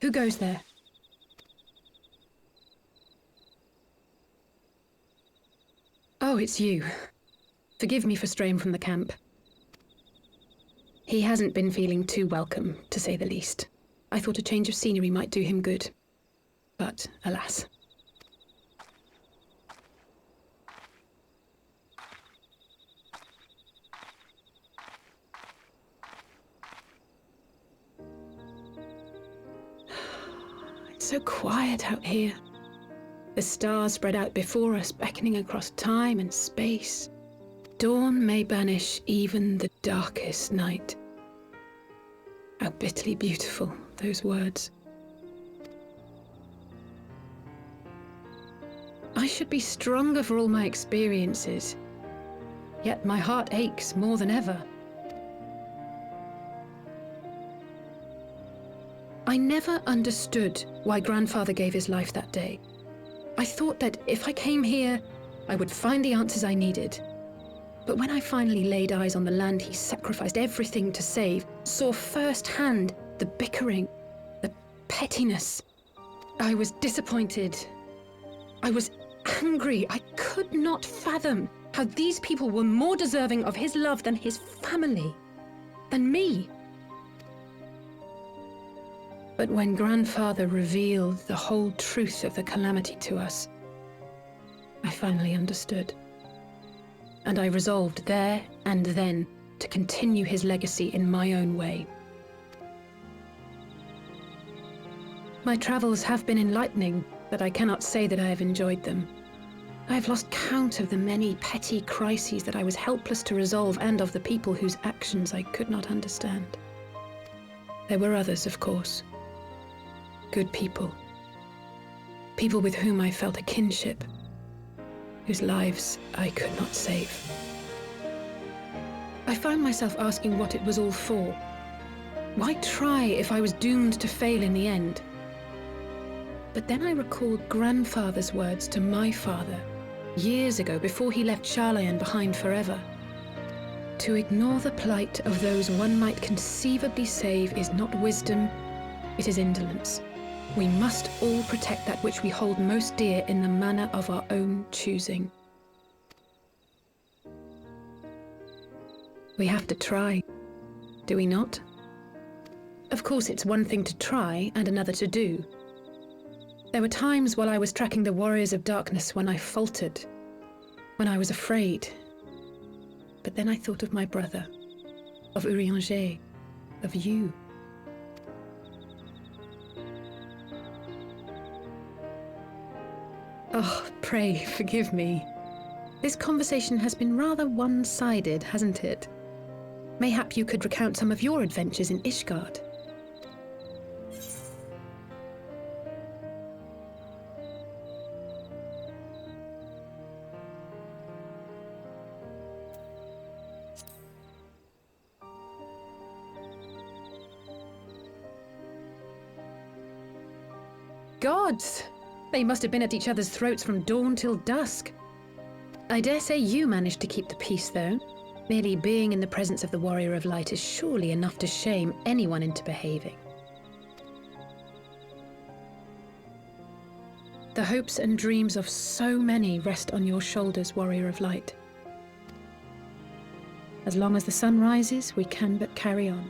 Who goes there? Oh, it's you. Forgive me for straying from the camp. He hasn't been feeling too welcome, to say the least. I thought a change of scenery might do him good. But, alas. It's so quiet out here. The stars spread out before us, beckoning across time and space. Dawn may banish even the darkest night. How bitterly beautiful, those words. I should be stronger for all my experiences, yet my heart aches more than ever. I never understood why Grandfather gave his life that day. I thought that if I came here, I would find the answers I needed. But when I finally laid eyes on the land he sacrificed everything to save, saw firsthand the bickering, the pettiness, I was disappointed. I was angry. I could not fathom how these people were more deserving of his love than his family, than me. But when Grandfather revealed the whole truth of the calamity to us, I finally understood. And I resolved there and then to continue his legacy in my own way. My travels have been enlightening, but I cannot say that I have enjoyed them. I have lost count of the many petty crises that I was helpless to resolve and of the people whose actions I could not understand. There were others, of course. Good people. People with whom I felt a kinship, whose lives I could not save. I found myself asking what it was all for. Why try if I was doomed to fail in the end? But then I recalled Grandfather's words to my father, years ago before he left Charlayan behind forever. To ignore the plight of those one might conceivably save is not wisdom, it is indolence. We must all protect that which we hold most dear in the manner of our own choosing. We have to try, do we not? Of course, it's one thing to try and another to do. There were times while I was tracking the warriors of darkness when I faltered, when I was afraid. But then I thought of my brother, of Urianger, of you. Oh, pray forgive me. This conversation has been rather one-sided, hasn't it? Mayhap you could recount some of your adventures in Ishgard. Gods! They must have been at each other's throats from dawn till dusk. I dare say you managed to keep the peace, though. Merely being in the presence of the Warrior of Light is surely enough to shame anyone into behaving. The hopes and dreams of so many rest on your shoulders, Warrior of Light. As long as the sun rises, we can but carry on,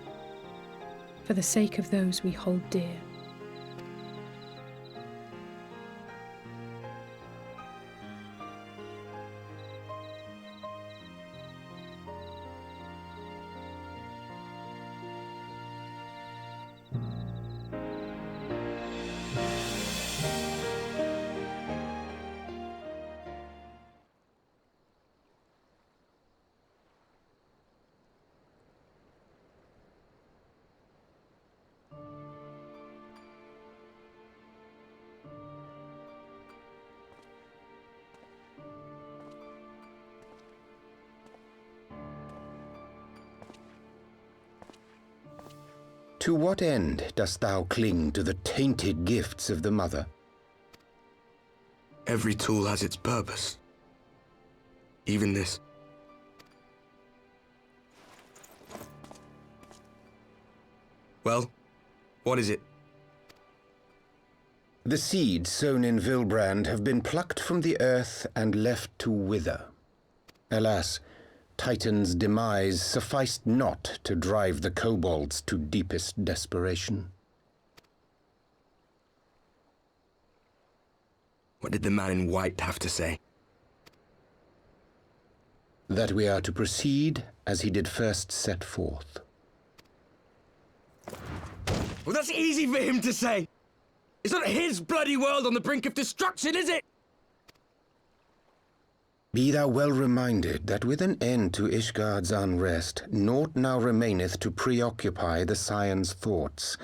for the sake of those we hold dear. To what end dost thou cling to the tainted gifts of the Mother? Every tool has its purpose. Even this. Well, what is it? The seeds sown in Vilbrand have been plucked from the earth and left to wither. Alas, Titan's demise sufficed not to drive the kobolds to deepest desperation. What did the man in white have to say? That we are to proceed as he did first set forth. Well, that's easy for him to say. It's not his bloody world on the brink of destruction, is it? Be thou well reminded that with an end to Ishgard's unrest, naught now remaineth to preoccupy the Scion's thoughts,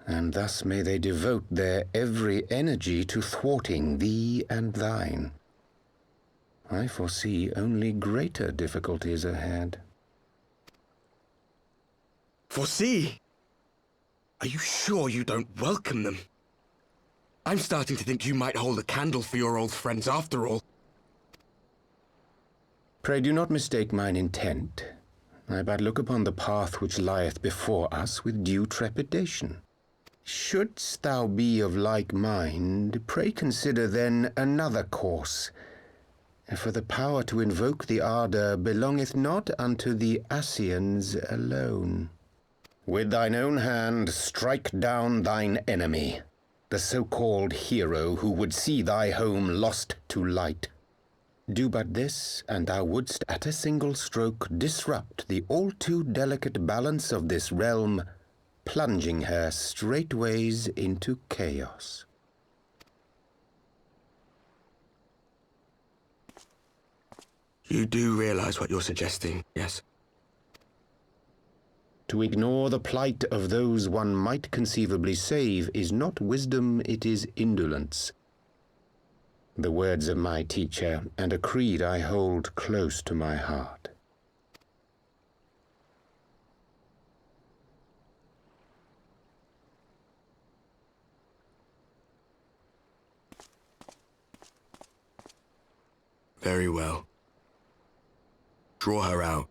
and thus may they devote their every energy to thwarting thee and thine. I foresee only greater difficulties ahead. Foresee? Are you sure you don't welcome them? I'm starting to think you might hold a candle for your old friends after all. Pray do not mistake mine intent. I but look upon the path which lieth before us with due trepidation. Shouldst thou be of like mind, pray consider then another course. For the power to invoke the ardour belongeth not unto the Ascians alone. With thine own hand strike down thine enemy, the so-called hero who would see thy home lost to light. Do but this, and thou wouldst at a single stroke disrupt the all-too delicate balance of this realm, plunging her straightways into chaos. You do realize what you're suggesting, yes? To ignore the plight of those one might conceivably save is not wisdom, it is indolence. The words of my teacher, and a creed I hold close to my heart. Very well. Draw her out.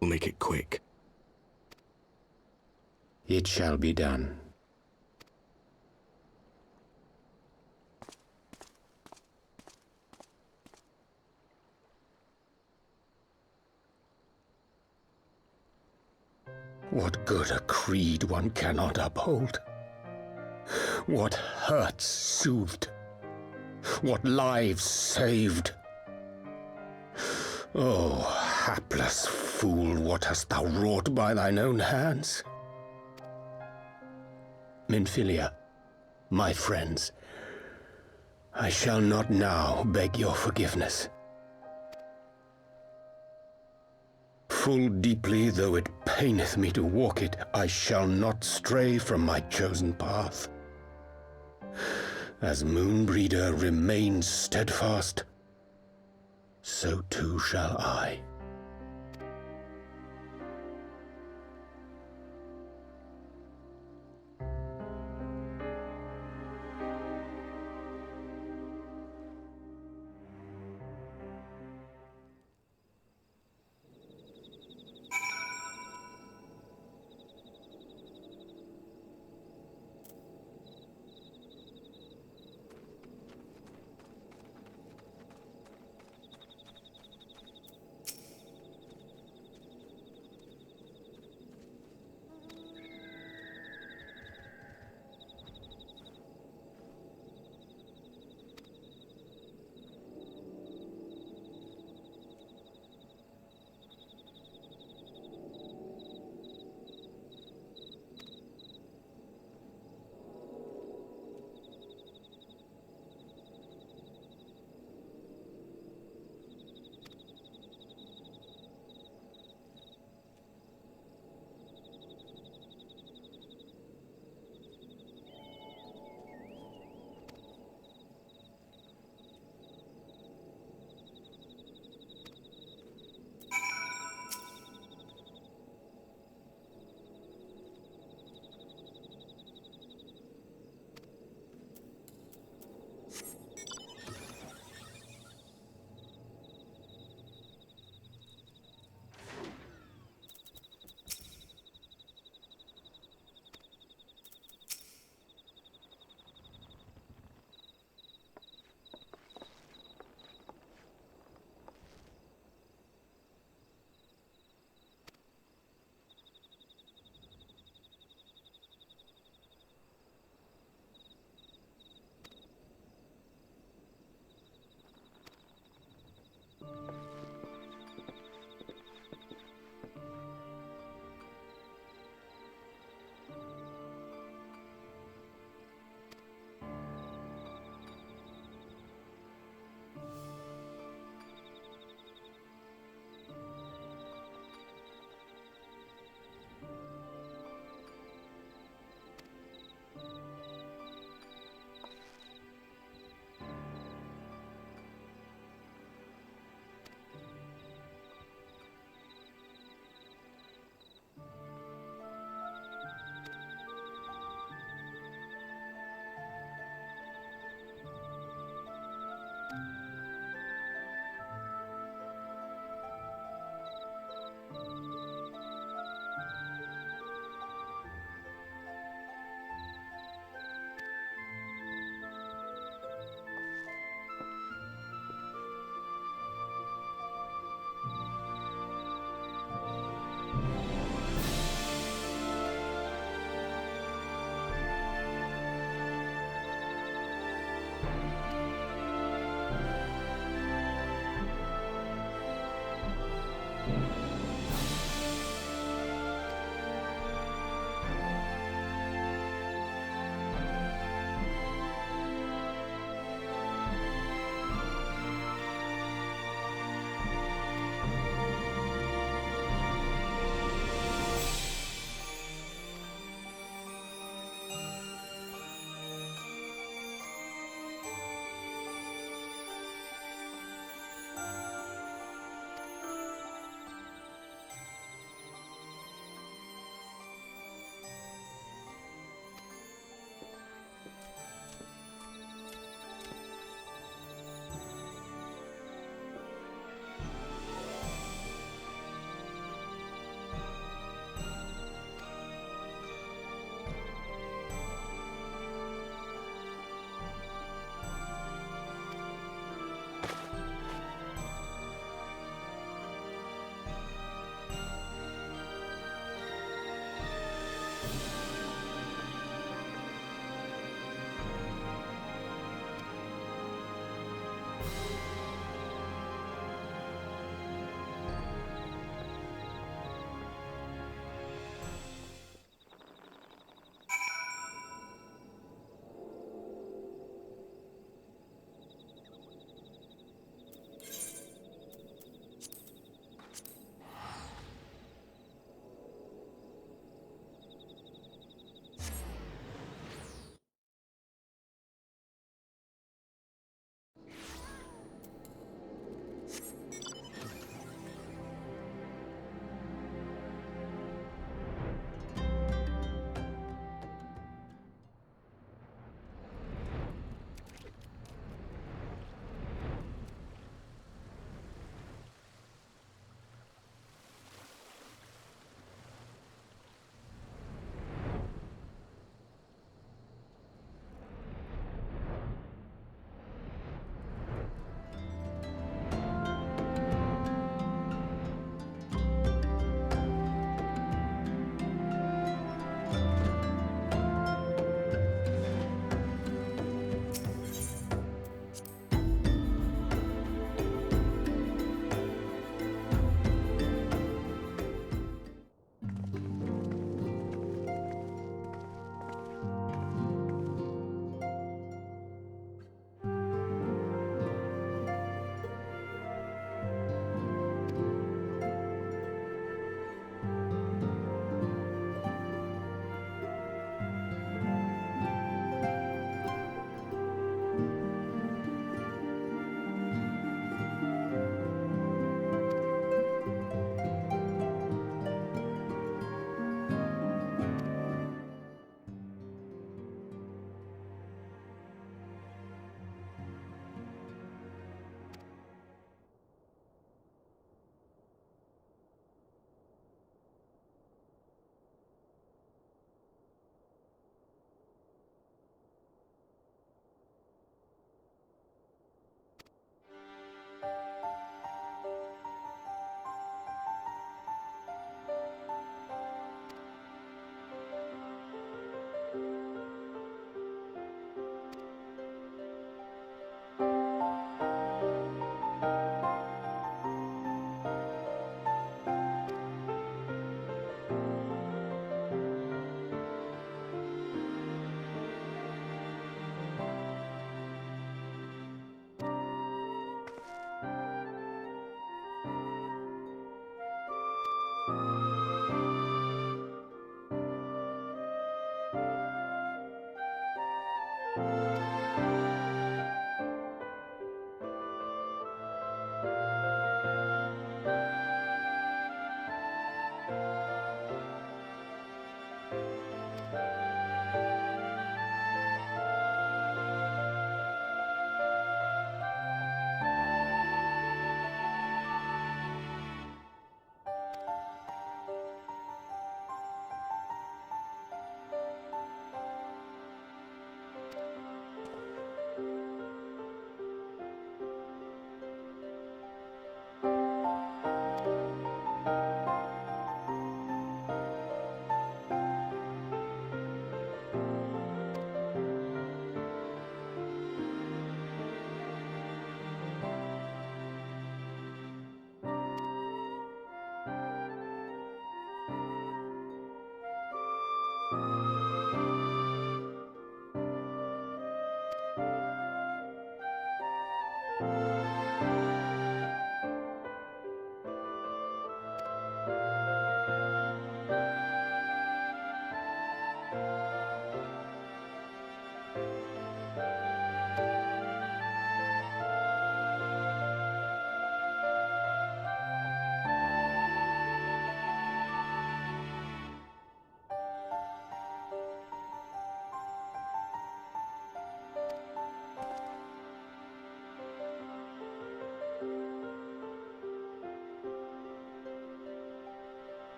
We'll make it quick. It shall be done. What good a creed one cannot uphold? What hurts soothed? What lives saved? Oh, hapless fool, what hast thou wrought by thine own hands? Minfilia, my friends, I shall not now beg your forgiveness. Full deeply though it paineth me to walk it, I shall not stray from my chosen path. As Moonbreeder remains steadfast, so too shall I.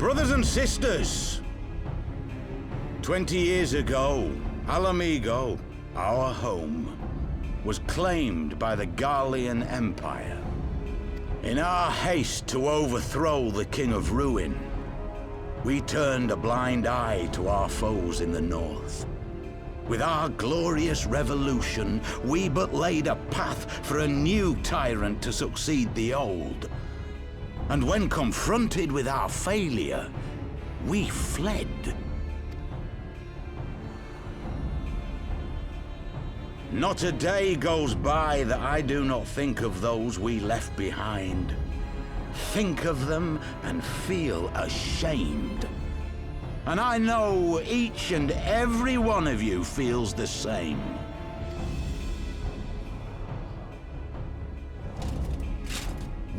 Brothers and sisters, 20 years ago, Ala Mhigan, our home, was claimed by the Garlean Empire. In our haste to overthrow the King of Ruin, we turned a blind eye to our foes in the north. With our glorious revolution, we but laid a path for a new tyrant to succeed the old. And when confronted with our failure, we fled. Not a day goes by that I do not think of those we left behind. Think of them and feel ashamed. And I know each and every one of you feels the same.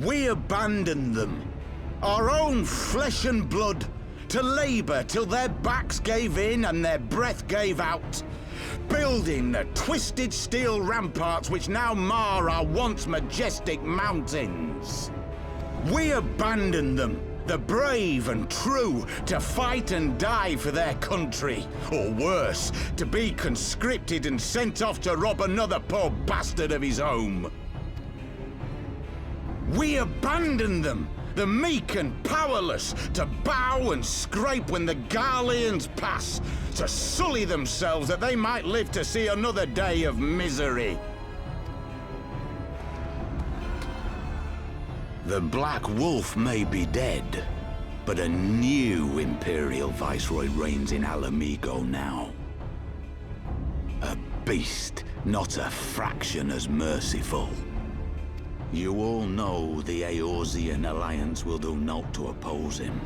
We abandoned them, our own flesh and blood, to labor till their backs gave in and their breath gave out, building the twisted steel ramparts which now mar our once majestic mountains. We abandoned them, the brave and true, to fight and die for their country, or worse, to be conscripted and sent off to rob another poor bastard of his home. We abandoned them, the meek and powerless, to bow and scrape when the Garleans pass, to sully themselves that they might live to see another day of misery. The Black Wolf may be dead, but a new Imperial Viceroy reigns in Ala Mhigan now. A beast, not a fraction as merciful. You all know the Eorzean Alliance will do naught to oppose him.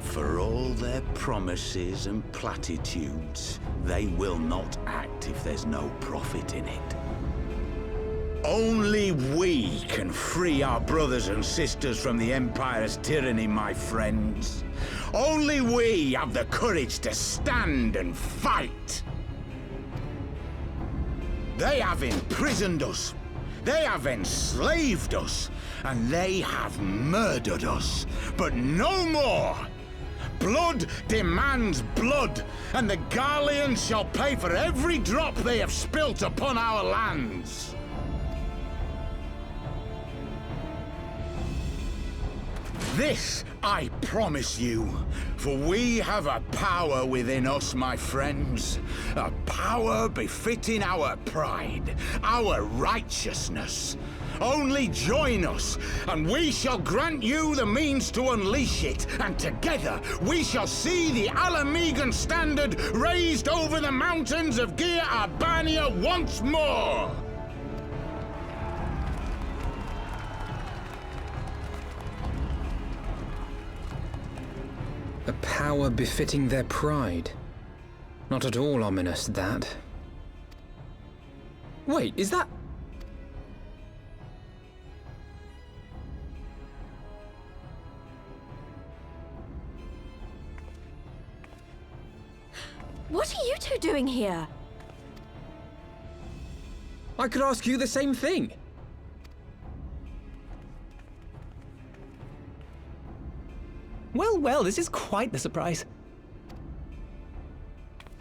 For all their promises and platitudes, they will not act if there's no profit in it. Only we can free our brothers and sisters from the Empire's tyranny, my friends. Only we have the courage to stand and fight. They have imprisoned us. They have enslaved us, and they have murdered us, but no more! Blood demands blood, and the Garleans shall pay for every drop they have spilt upon our lands. This I promise you, for we have a power within us, my friends. A power befitting our pride, our righteousness. Only join us, and we shall grant you the means to unleash it, and together we shall see the Ala Mhigan standard raised over the mountains of Gir Arbania once more! A power befitting their pride. Not at all ominous, that. Wait, is that... What are you two doing here? I could ask you the same thing. Well, this is quite the surprise.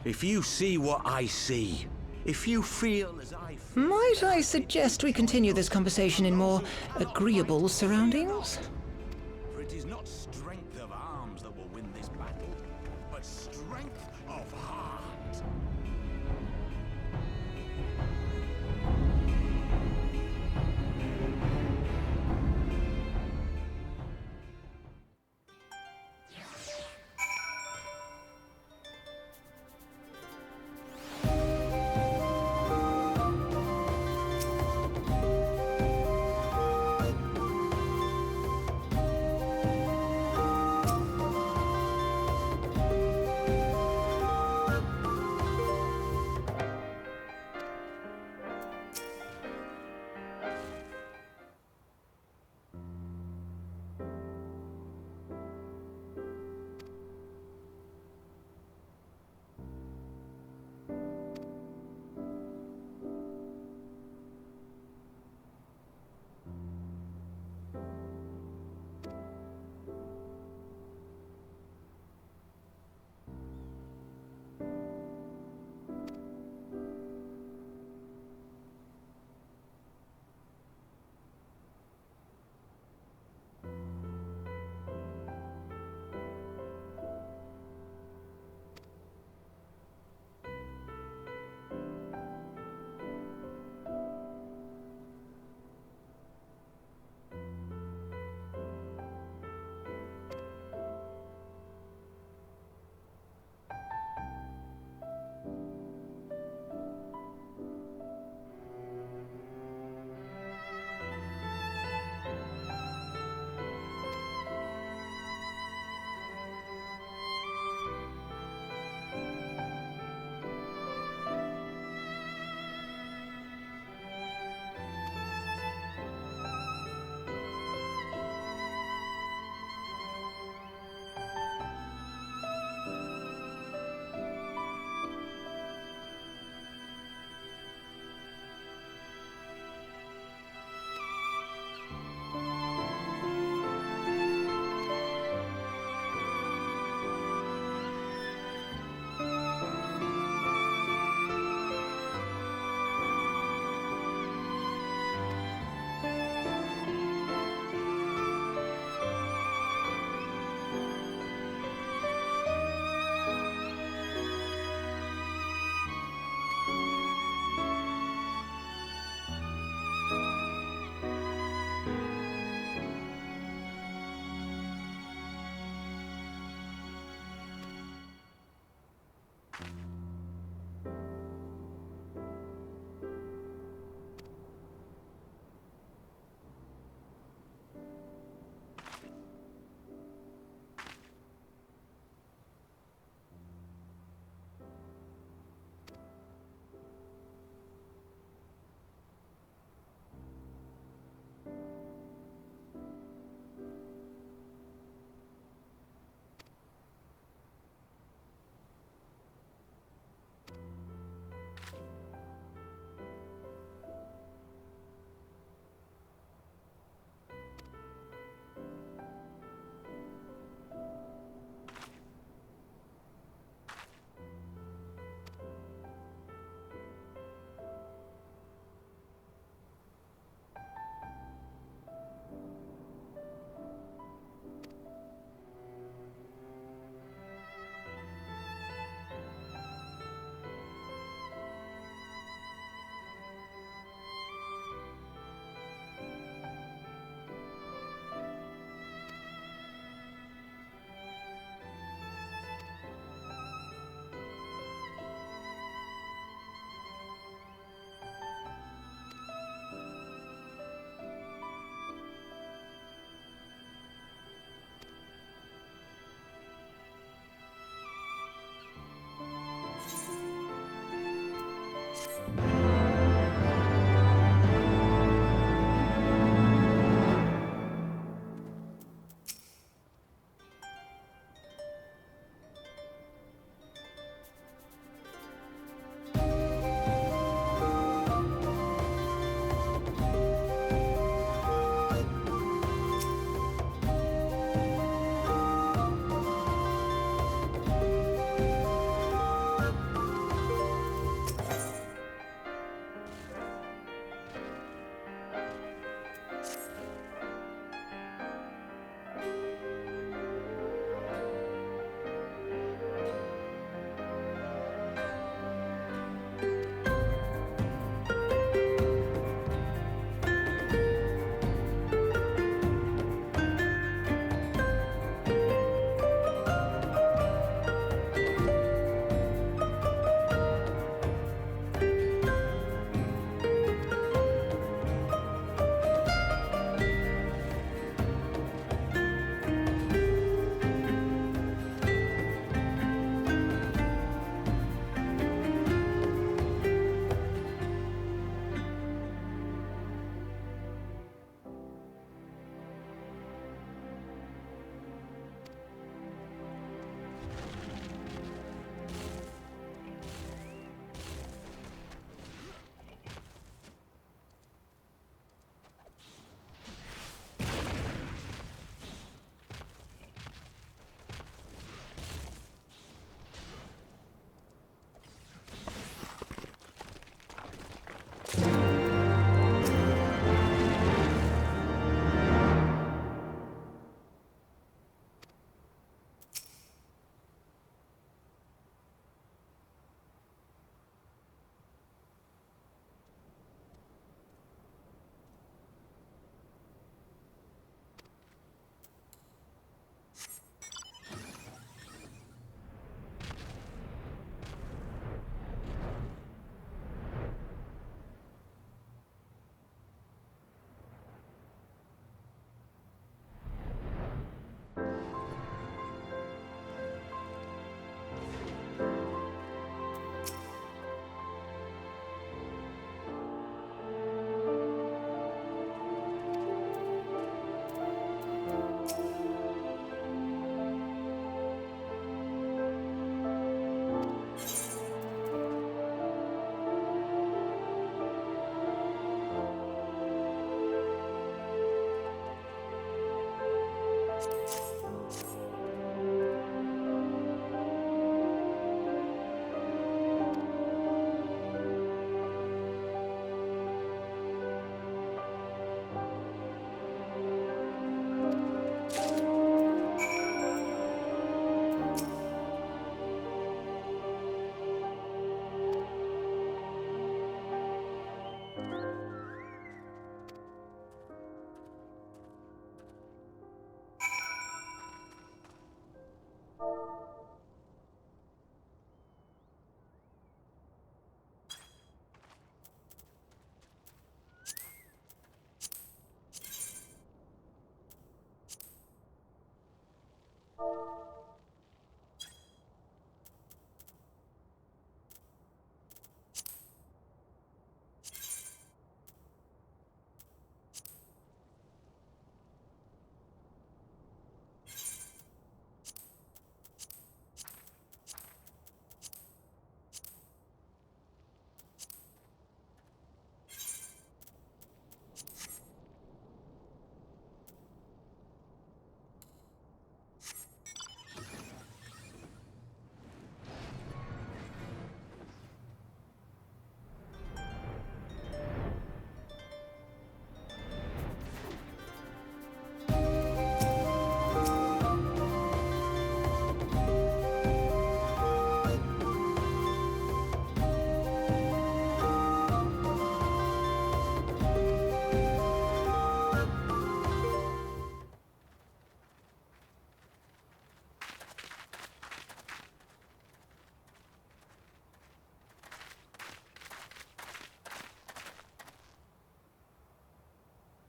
If you see what I see, if you feel as I feel... Might I suggest we continue this conversation in more agreeable surroundings? For it is not strength of arms that will win this battle, but strength of heart.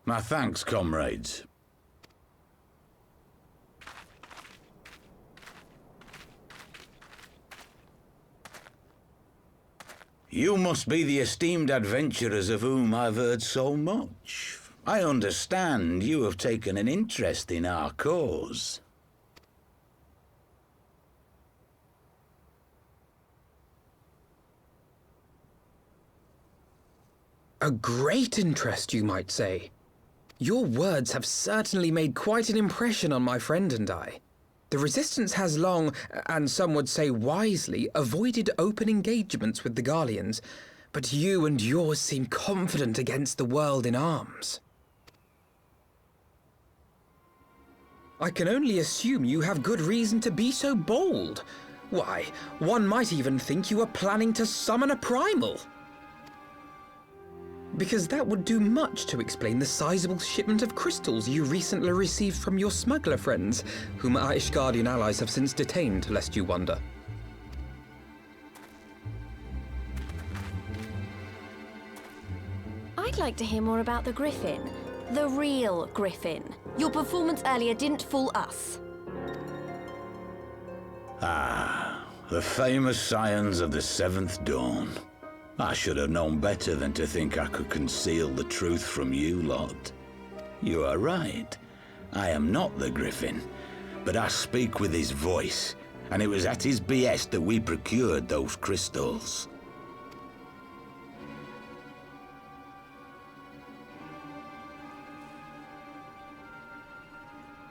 My thanks, comrades. You must be the esteemed adventurers of whom I've heard so much. I understand you have taken an interest in our cause. A great interest, you might say. Your words have certainly made quite an impression on my friend and I. The Resistance has long, and some would say wisely, avoided open engagements with the Garleans, but you and yours seem confident against the world in arms. I can only assume you have good reason to be so bold. Why, one might even think you are planning to summon a primal. Because that would do much to explain the sizable shipment of crystals you recently received from your smuggler friends, whom our Ishgardian allies have since detained, lest you wonder. I'd like to hear more about the Griffin. The real Griffin. Your performance earlier didn't fool us. Ah, the famous scions of the Seventh Dawn. I should have known better than to think I could conceal the truth from you lot. You are right. I am not the Griffin, but I speak with his voice, and it was at his behest that we procured those crystals.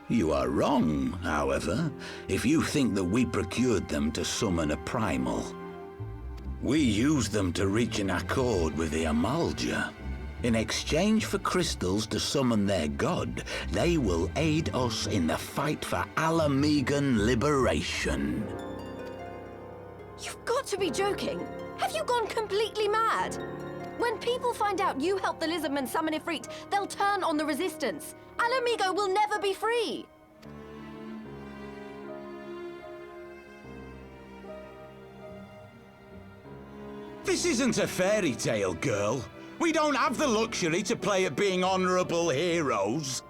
You are wrong, however, if you think that we procured them to summon a primal. We used them to reach an accord with the Amalja. In exchange for crystals to summon their god, they will aid us in the fight for Ala Mhigan liberation. You've got to be joking. Have you gone completely mad? When people find out you helped the Lizardmen summon Ifrit, they'll turn on the Resistance. Ala Mhigan will never be free. This isn't a fairy tale, girl. We don't have the luxury to play at being honourable heroes.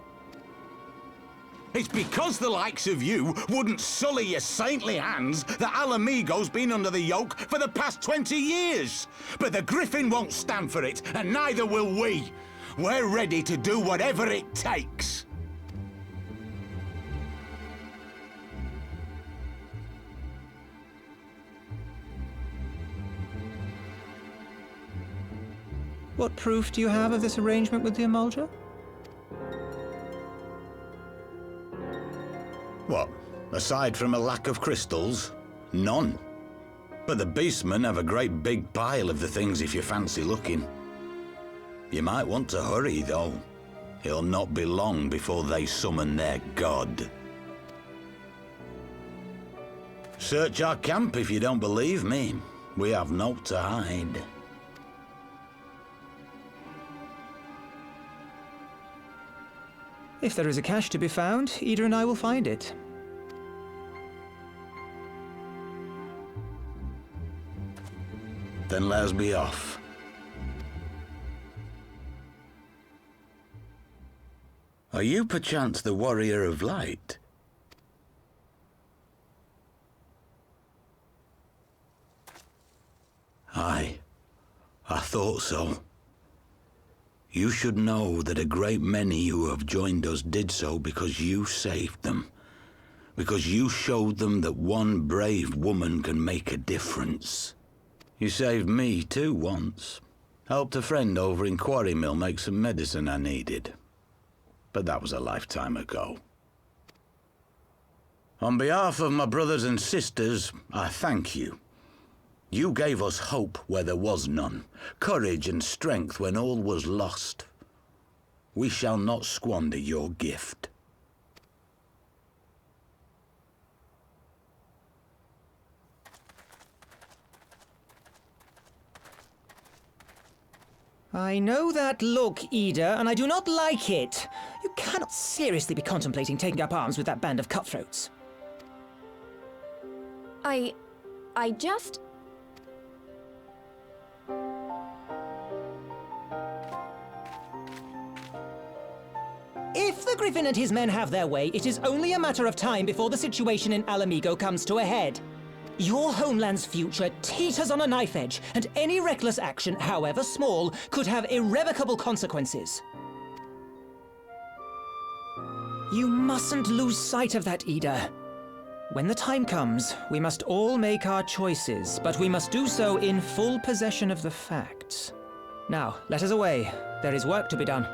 It's because the likes of you wouldn't sully your saintly hands that Ala Mhigan's been under the yoke for the past 20 years. But the Griffin won't stand for it, and neither will we. We're ready to do whatever it takes. What proof do you have of this arrangement with the Amalja? What? Aside from a lack of crystals? None. But the beastmen have a great big pile of the things if you fancy looking. You might want to hurry, though. It'll not be long before they summon their god. Search our camp if you don't believe me. We have naught to hide. If there is a cache to be found, Ida and I will find it. Then let us be off. Are you perchance the Warrior of Light? Aye, I thought so. You should know that a great many who have joined us did so because you saved them. Because you showed them that one brave woman can make a difference. You saved me too once. Helped a friend over in Quarry Mill make some medicine I needed. But that was a lifetime ago. On behalf of my brothers and sisters, I thank you. You gave us hope where there was none, courage and strength when all was lost. We shall not squander your gift. I know that look, Ida, and I do not like it. You cannot seriously be contemplating taking up arms with that band of cutthroats. I just... If the Griffin and his men have their way, it is only a matter of time before the situation in Ala Mhigan comes to a head. Your homeland's future teeters on a knife edge, and any reckless action, however small, could have irrevocable consequences. You mustn't lose sight of that, Ida. When the time comes, we must all make our choices, but we must do so in full possession of the facts. Now, let us away. There is work to be done.